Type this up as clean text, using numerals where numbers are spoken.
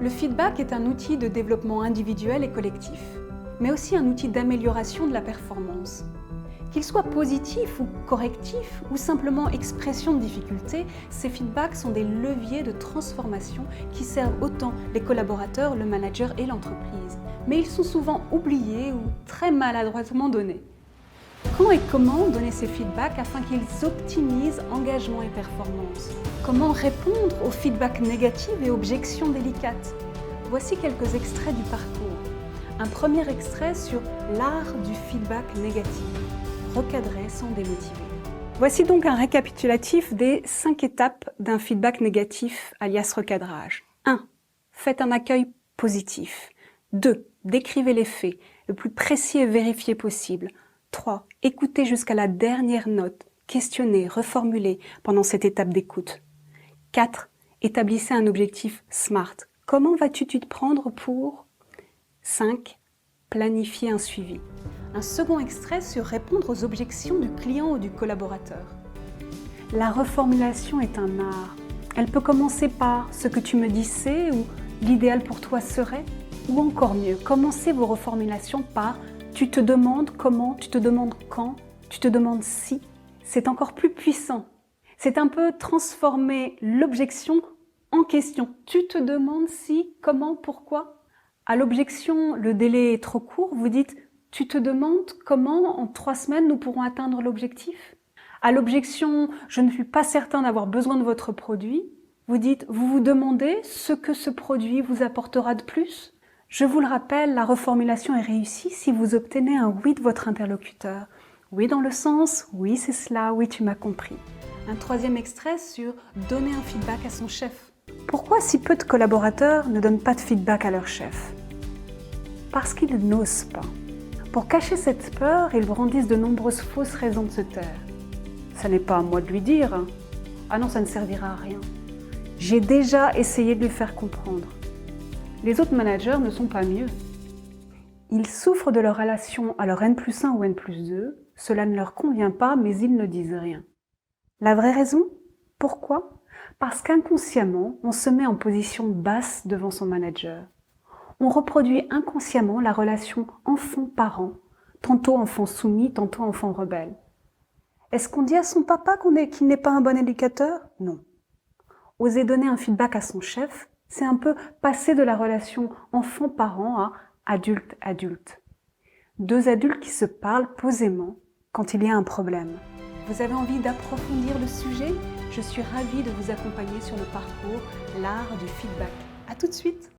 Le feedback est un outil de développement individuel et collectif, mais aussi un outil d'amélioration de la performance. Qu'il soit positif ou correctif, ou simplement expression de difficultés, ces feedbacks sont des leviers de transformation qui servent autant les collaborateurs, le manager et l'entreprise. Mais ils sont souvent oubliés ou très maladroitement donnés. Quand et comment donner ces feedbacks afin qu'ils optimisent engagement et performance? Comment répondre aux feedbacks négatifs et objections délicates? Voici quelques extraits du parcours. Un premier extrait sur l'art du feedback négatif. Recadrer sans démotiver. Voici donc un récapitulatif des 5 étapes d'un feedback négatif, alias recadrage. 1. Faites un accueil positif. 2. Décrivez les faits, le plus précis et vérifié possible. 3. Écoutez jusqu'à la dernière note, questionnez, reformulez pendant cette étape d'écoute. 4. Établissez un objectif SMART. Comment vas-tu t'y prendre pour 5. Planifier un suivi. Un second extrait sur répondre aux objections du client ou du collaborateur. La reformulation est un art. Elle peut commencer par « ce que tu me dis c'est » ou « l'idéal pour toi serait » ou encore mieux, commencez vos reformulations par « tu te demandes comment »,« tu te demandes quand »,« tu te demandes si ». C'est encore plus puissant. C'est un peu transformer l'objection en question. Tu te demandes si, comment, pourquoi. À l'objection, le délai est trop court, vous dites « tu te demandes comment en 3 semaines nous pourrons atteindre l'objectif ?» À l'objection « je ne suis pas certain d'avoir besoin de votre produit », vous dites « vous vous demandez ce que ce produit vous apportera de plus ?» Je vous le rappelle, la reformulation est réussie si vous obtenez un « oui » de votre interlocuteur. Oui dans le sens « oui c'est cela, oui tu m'as compris ». Un troisième extrait sur « donner un feedback à son chef ». Pourquoi si peu de collaborateurs ne donnent pas de feedback à leur chef? Parce qu'ils n'osent pas. Pour cacher cette peur, ils brandissent de nombreuses fausses raisons de se taire. Ça n'est pas à moi de lui dire. Ah non, ça ne servira à rien. J'ai déjà essayé de lui faire comprendre. Les autres managers ne sont pas mieux. Ils souffrent de leur relation à leur N+1 ou N+2. Cela ne leur convient pas, mais ils ne disent rien. La vraie raison? Pourquoi? Parce qu'inconsciemment, on se met en position basse devant son manager. On reproduit inconsciemment la relation enfant-parent, tantôt enfant soumis, tantôt enfant rebelle. Est-ce qu'on dit à son papa qu'il n'est pas un bon éducateur? Non. Oser donner un feedback à son chef, c'est un peu passer de la relation enfant-parent à adulte-adulte. 2 adultes qui se parlent posément quand il y a un problème. Vous avez envie d'approfondir le sujet? Je suis ravie de vous accompagner sur le parcours L'art du feedback. À tout de suite!